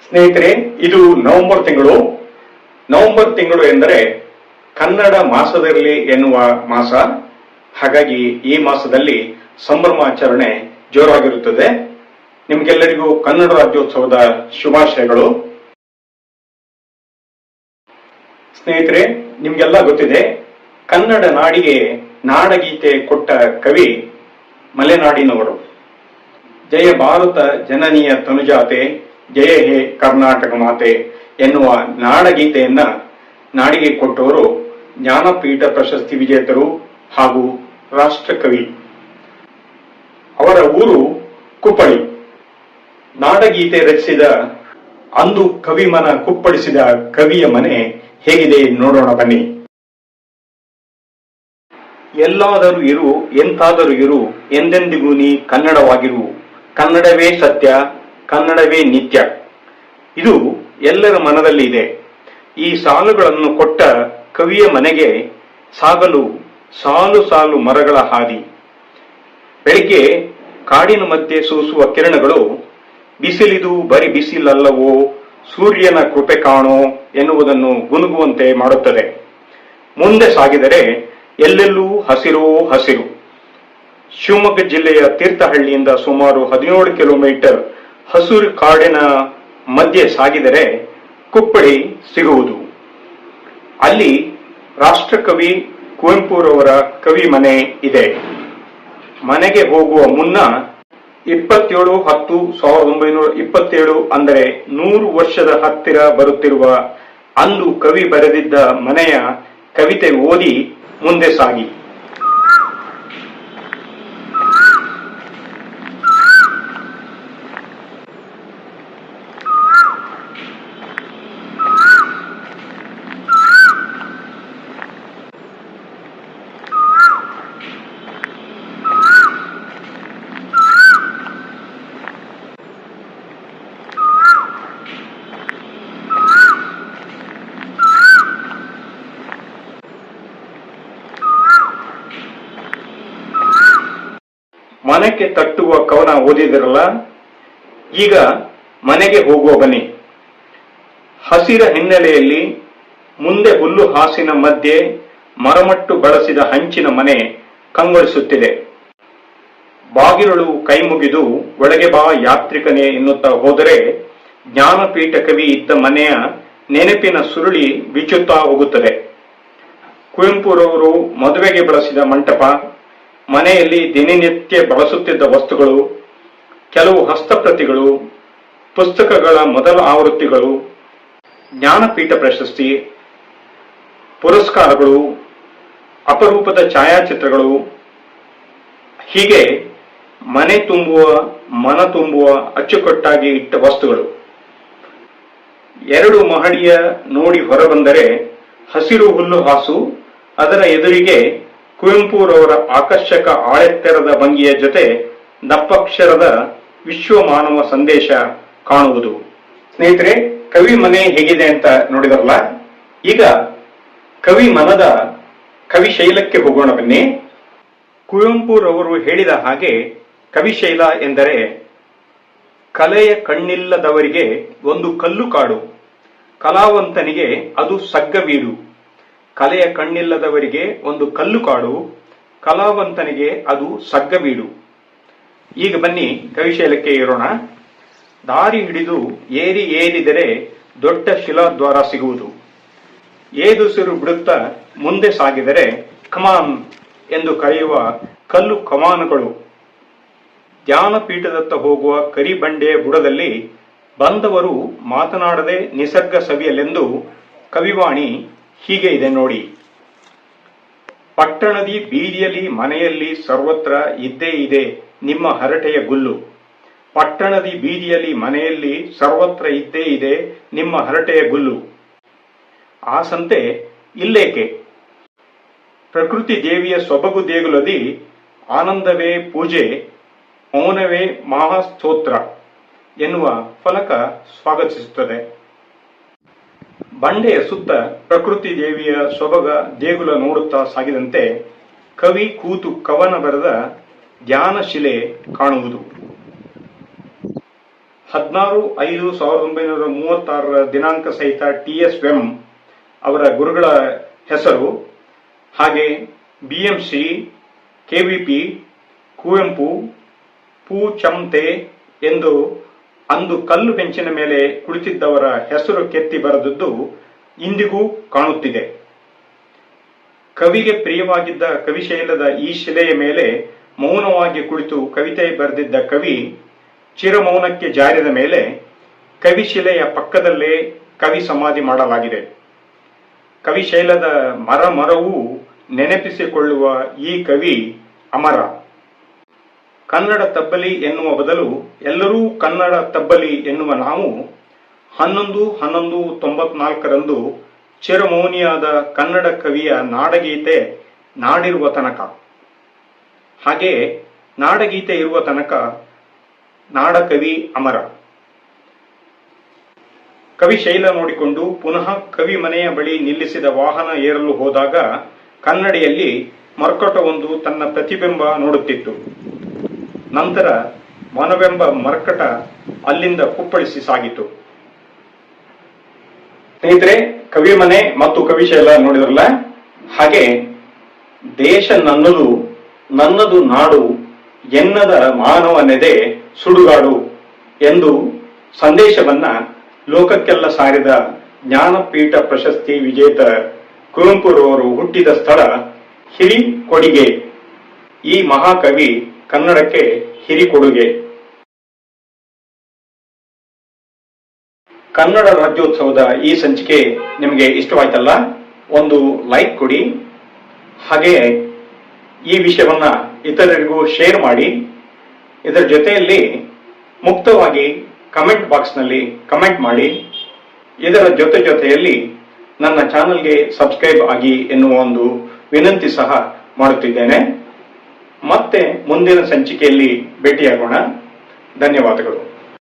ಸ್ನೇಹಿತರೆ, ಇದು ನವೆಂಬರ್ ತಿಂಗಳು. ನವೆಂಬರ್ ತಿಂಗಳು ಎಂದರೆ ಕನ್ನಡ ಮಾಸದಲ್ಲಿ ಎನ್ನುವ ಮಾಸ. ಹಾಗಾಗಿ ಈ ಮಾಸದಲ್ಲಿ ಸಂಭ್ರಮಾಚರಣೆ ಜೋರಾಗಿರುತ್ತದೆ. ನಿಮ್ಗೆಲ್ಲರಿಗೂ ಕನ್ನಡ ರಾಜ್ಯೋತ್ಸವದ ಶುಭಾಶಯಗಳು. ಸ್ನೇಹಿತರೆ, ನಿಮ್ಗೆಲ್ಲ ಗೊತ್ತಿದೆ, ಕನ್ನಡ ನಾಡಿಗೆ ನಾಡಗೀತೆ ಕೊಟ್ಟ ಕವಿ ಮಲೆನಾಡಿನವರು. ಜಯ ಭಾರತ ಜನನೀಯ ತನುಜಾತೆ, ಜಯ ಹೇ ಕರ್ನಾಟಕ ಮಾತೆ ಎನ್ನುವ ನಾಡಗೀತೆಯನ್ನ ನಾಡಿಗೆ ಕೊಟ್ಟವರು ಜ್ಞಾನಪೀಠ ಪ್ರಶಸ್ತಿ ವಿಜೇತರು ಹಾಗೂ ರಾಷ್ಟ್ರಕವಿ. ಅವರ ಊರು ಕುಪ್ಪಳಿ. ನಾಡಗೀತೆ ರಚಿಸಿದ ಅಂದು ಕವಿಮನ ಕುಪ್ಪಳಿಸಿದ ಕವಿಯ ಮನೆ ಹೇಗಿದೆ ನೋಡೋಣ ಬನ್ನಿ. ಎಲ್ಲಾದರೂ ಇರು, ಎಂತಾದರೂ ಇರು, ಎಂದೆಂದಿಗೂ ನೀ ಕನ್ನಡವಾಗಿರು. ಕನ್ನಡವೇ ಸತ್ಯ, ಕನ್ನಡವೇ ನಿತ್ಯ. ಇದು ಎಲ್ಲರ ಮನದಲ್ಲಿ ಇದೆ. ಈ ಸಾಲುಗಳನ್ನು ಕೊಟ್ಟ ಕವಿಯ ಮನೆಗೆ ಸಾಗಲು ಸಾಲು ಸಾಲು ಮರಗಳ ಹಾದಿ. ಬೆಳಿಗ್ಗೆ ಕಾಡಿನ ಮಧ್ಯೆ ಸೂಸುವ ಕಿರಣಗಳು ಬಿಸಿಲಿದು ಬರಿ ಬಿಸಿಲಲ್ಲವೋ, ಸೂರ್ಯನ ಕೃಪೆ ಕಾಣೋ ಎನ್ನುವುದನ್ನು ಗುನುಗುವಂತೆ ಮಾಡುತ್ತದೆ. ಮುಂದೆ ಸಾಗಿದರೆ ಎಲ್ಲೆಲ್ಲೂ ಹಸಿರೋ ಹಸಿರು. ಶಿವಮೊಗ್ಗ ಜಿಲ್ಲೆಯ ತೀರ್ಥಹಳ್ಳಿಯಿಂದ ಸುಮಾರು 17 ಕಿಲೋಮೀಟರ್ ಹಸಿರು ಕಾಡಿನ ಮಧ್ಯೆ ಸಾಗಿದರೆ ಕುಪ್ಪಳಿ ಸಿಗುವುದು. ಅಲ್ಲಿ ರಾಷ್ಟ್ರಕವಿ ಕುವೆಂಪುರವರ ಕವಿ ಮನೆ ಇದೆ. ಮನೆಗೆ ಹೋಗುವ ಮುನ್ನ 27/10/1927 ಅಂದರೆ 100 ವರ್ಷದ ಹತ್ತಿರ ಬರುತ್ತಿರುವ ಅಂದು ಕವಿ ಬರೆದಿದ್ದ ಮನೆಯ ಕವಿತೆ ಓದಿ ಮುಂದೆ ಸಾಗಿ. ಮನೆಗೆ ತಟ್ಟುವ ಕವನ ಓದಿದಿರಲ್ಲ, ಈಗ ಮನೆಗೆ ಹೋಗುವ ಬನ್ನಿ. ಹಸಿರ ಹಿನ್ನೆಲೆಯಲ್ಲಿ ಮುಂದೆ ಹುಲ್ಲು ಹಾಸಿನ ಮಧ್ಯೆ ಮರಮಟ್ಟು ಬಳಸಿದ ಹಂಚಿನ ಮನೆ ಕಂಗೊಳಿಸುತ್ತಿದೆ. ಬಾಗಿಲುಗಳು ಕೈ ಮುಗಿದು ಒಳಗೆ ಬಾ ಯಾತ್ರಿಕನೇ ಎನ್ನುತ್ತಾ ಹೋದರೆ ಜ್ಞಾನಪೀಠ ಕವಿ ಇದ್ದ ಮನೆಯ ನೆನಪಿನ ಸುರುಳಿ ಬಿಚ್ಚುತ್ತಾ ಹೋಗುತ್ತದೆ. ಕುವೆಂಪುರವರು ಮದುವೆಗೆ ಬಳಸಿದ ಮಂಟಪ, ಮನೆಯಲ್ಲಿ ದಿನನಿತ್ಯ ಬಳಸುತ್ತಿದ್ದ ವಸ್ತುಗಳು, ಕೆಲವು ಹಸ್ತಪ್ರತಿಗಳು, ಪುಸ್ತಕಗಳ ಮೊದಲ ಆವೃತ್ತಿಗಳು, ಜ್ಞಾನಪೀಠ ಪ್ರಶಸ್ತಿ, ಪುರಸ್ಕಾರಗಳು, ಅಪರೂಪದ ಛಾಯಾಚಿತ್ರಗಳು, ಹೀಗೆ ಮನೆ ತುಂಬುವ ಮನ ತುಂಬುವ ಅಚ್ಚುಕಟ್ಟಾಗಿ ಇಟ್ಟ ವಸ್ತುಗಳು. 2 ಮಹಡಿಯ ನೋಡಿ ಹೊರಬಂದರೆ ಹಸಿರು ಹುಲ್ಲು ಹಾಸು, ಅದರ ಎದುರಿಗೆ ಕುವೆಂಪುರವರ ಆಕರ್ಷಕ ಆಳೆತ್ತರದ ಭಂಗಿಯ ಜೊತೆ ದಪ್ಪಕ್ಷರದ ವಿಶ್ವಮಾನವ ಸಂದೇಶ ಕಾಣುವುದು. ಸ್ನೇಹಿತರೆ, ಕವಿ ಮನೆ ಹೇಗಿದೆ ಅಂತ ನೋಡಿದರಲ್ಲ, ಈಗ ಕವಿ ಮನದ ಕವಿಶೈಲಕ್ಕೆ ಹೋಗೋಣ ಬನ್ನಿ. ಕುವೆಂಪುರವರು ಹೇಳಿದ ಹಾಗೆ ಕವಿಶೈಲ ಎಂದರೆ ಕಲೆಯ ಕಣ್ಣಿಲ್ಲದವರಿಗೆ ಒಂದು ಕಲ್ಲು ಕಾಡು, ಕಲಾವಂತನಿಗೆ ಅದು ಸಗ್ಗವೀಡು. ಕಲೆಯ ಕಣ್ಣಿಲ್ಲದವರಿಗೆ ಒಂದು ಕಲ್ಲು ಕಾಡು, ಕಲಾವಂತನಿಗೆ ಅದು ಸಗ್ಗವೀಡು. ಈಗ ಬನ್ನಿ ಕವಿಶೈಲಕ್ಕೆ ಏರೋಣ. ದಾರಿ ಹಿಡಿದು ಏರಿದರೆ ದೊಡ್ಡ ಶಿಲಾದ್ವಾರ ಸಿಗುವುದು. ಏದುಸಿರು ಬಿಡುತ್ತಾ ಮುಂದೆ ಸಾಗಿದರೆ ಕಮಾನ್ ಎಂದು ಕರೆಯುವ ಕಲ್ಲು ಕಮಾನುಗಳು. ಧ್ಯಾನಪೀಠದತ್ತ ಹೋಗುವ ಕರಿಬಂಡೆಯ ಬುಡದಲ್ಲಿ ಬಂದವರು ಮಾತನಾಡದೆ ನಿಸರ್ಗ ಸವಿಯಲೆಂದು ಕವಿವಾಣಿ ಹೀಗೆ ಇದೆ ನೋಡಿ. ಪಟ್ಟಣದಿ ಬೀದಿಯಲ್ಲಿ ಮನೆಯಲ್ಲಿ ಸರ್ವತ್ರ ಇದ್ದೇ ಇದೆ ನಿಮ್ಮ ಹರಟೆಯ ಗುಲ್ಲು. ಪಟ್ಟಣದಿ ಬೀದಿಯಲ್ಲಿ ಮನೆಯಲ್ಲಿ ಸರ್ವತ್ರ ಇದ್ದೇ ಇದೆ ನಿಮ್ಮ ಹರಟೆಯ ಗುಲ್ಲು. ಆ ಸಂತೆ ಇಲ್ಲೇಕೆ? ಪ್ರಕೃತಿ ದೇವಿಯ ಸೊಬಗು ದೇಗುಲದಿ ಆನಂದವೇ ಪೂಜೆ, ಮೌನವೇ ಮಹಾಸ್ತೋತ್ರ ಎನ್ನುವ ಫಲಕ ಸ್ವಾಗತಿಸುತ್ತದೆ. ಬಂಡೆಯ ಸುತ್ತ ಪ್ರಕೃತಿ ದೇವಿಯ ಸೊಬಗ ದೇಗುಲ ನೋಡುತ್ತಾ ಸಾಗಿದಂತೆ ಕವಿ ಕೂತು ಕವನ ಬರೆದ ಧ್ಯಾನ ಶಿಲೆ ಕಾಣುವುದು. 16/5/1936 ದಿನಾಂಕ ಸಹಿತ TS ವೆಂ ಅವರ ಗುರುಗಳ ಹೆಸರು, ಹಾಗೆ BMC, KVP, ಕುವೆಂಪು, ಪೂ.ಚಂತೆ ಎಂದು ಅಂದು ಕಲ್ಲು ಬೆಂಚಿನ ಮೇಲೆ ಕುಳಿತಿದ್ದವರ ಹೆಸರು ಕೆತ್ತಿ ಬರೆದದ್ದು ಇಂದಿಗೂ ಕಾಣುತ್ತಿದೆ. ಕವಿಗೆ ಪ್ರಿಯವಾಗಿದ್ದ ಕವಿಶೈಲದ ಈ ಶಿಲೆಯ ಮೇಲೆ ಮೌನವಾಗಿ ಕುಳಿತು ಕವಿತೆ ಬರೆದಿದ್ದ ಕವಿ ಚಿರಮೌನಕ್ಕೆ ಜಾರಿದ ಮೇಲೆ ಕವಿಶಿಲೆಯ ಪಕ್ಕದಲ್ಲೇ ಕವಿ ಸಮಾಧಿ ಮಾಡಲಾಗಿದೆ. ಕವಿಶೈಲದ ಮರವೂ ನೆನಪಿಸಿಕೊಳ್ಳುವ ಈ ಕವಿ ಅಮರ. ಕನ್ನಡ ತಬ್ಬಲಿ ಎನ್ನುವ ಬದಲು ಎಲ್ಲರೂ ಕನ್ನಡ ತಬ್ಬಲಿ ಎನ್ನುವ ನಾವು 11/11/94 ಚಿರಮೌನಿಯಾದ ಕನ್ನಡ ಕವಿಯ ನಾಡಗೀತೆ ನಾಡಿರುವ ತನಕ, ಹಾಗೆ ನಾಡಗೀತೆ ಇರುವ ತನಕ ನಾಡಕವಿ ಅಮರ. ಕವಿಶೈಲ ನೋಡಿಕೊಂಡು ಪುನಃ ಕವಿ ಮನೆಯ ಬಳಿ ನಿಲ್ಲಿಸಿದ ವಾಹನ ಏರಲು ಹೋದಾಗ ಕನ್ನಡಿಯಲ್ಲಿ ಮರ್ಕಟವೊಂದು ತನ್ನ ಪ್ರತಿಬಿಂಬ ನೋಡುತ್ತಿತ್ತು. ನಂತರ ಮನವೆಂಬ ಮರ್ಕಟ ಅಲ್ಲಿಂದ ಕುಪ್ಪಳಿಸಿ ಸಾಗಿತು. ಸ್ನೇಹಿತರೆ, ಕವಿ ಮನೆ ಮತ್ತು ಕವಿಶೈಲ ನೋಡಿದ್ರಲ್ಲ, ಹಾಗೆ ದೇಶ ನನ್ನದು, ನನ್ನದು ನಾಡು, ಎನ್ನದ ಮಾನವನೆದೆ ಸುಡುಗಾಡು ಎಂದು ಸಂದೇಶವನ್ನ ಲೋಕಕ್ಕೆಲ್ಲ ಸಾರಿದ ಜ್ಞಾನಪೀಠ ಪ್ರಶಸ್ತಿ ವಿಜೇತ ಕುವೆಂಪುರವರು ಹುಟ್ಟಿದ ಸ್ಥಳ ಹಿರಿಕೊಡಿಗೆ. ಈ ಮಹಾಕವಿ ಕನ್ನಡಕ್ಕೆ ಹಿರಿಕೊಡುಗೆ. ಕನ್ನಡ ರಾಜ್ಯೋತ್ಸವದ ಈ ಸಂಚಿಕೆ ನಿಮಗೆ ಇಷ್ಟವಾಯ್ತಲ್ಲ? ಒಂದು ಲೈಕ್ ಕೊಡಿ, ಹಾಗೆ ಈ ವಿಷಯವನ್ನ ಇತರರಿಗೂ ಶೇರ್ ಮಾಡಿ. ಇದರ ಜೊತೆಯಲ್ಲಿ ಮುಕ್ತವಾಗಿ ಕಮೆಂಟ್ ಬಾಕ್ಸ್ನಲ್ಲಿ ಕಮೆಂಟ್ ಮಾಡಿ. ಇದರ ಜೊತೆಯಲ್ಲಿ ನನ್ನ ಚಾನಲ್ಗೆ ಸಬ್ಸ್ಕ್ರೈಬ್ ಆಗಿ ಎನ್ನುವ ಒಂದು ವಿನಂತಿ ಸಹ ಮಾಡುತ್ತಿದ್ದೇನೆ. ಮತ್ತೆ ಮುಂದಿನ ಸಂಚಿಕೆಯಲ್ಲಿ ಭೇಟಿಯಾಗೋಣ. ಧನ್ಯವಾದಗಳು.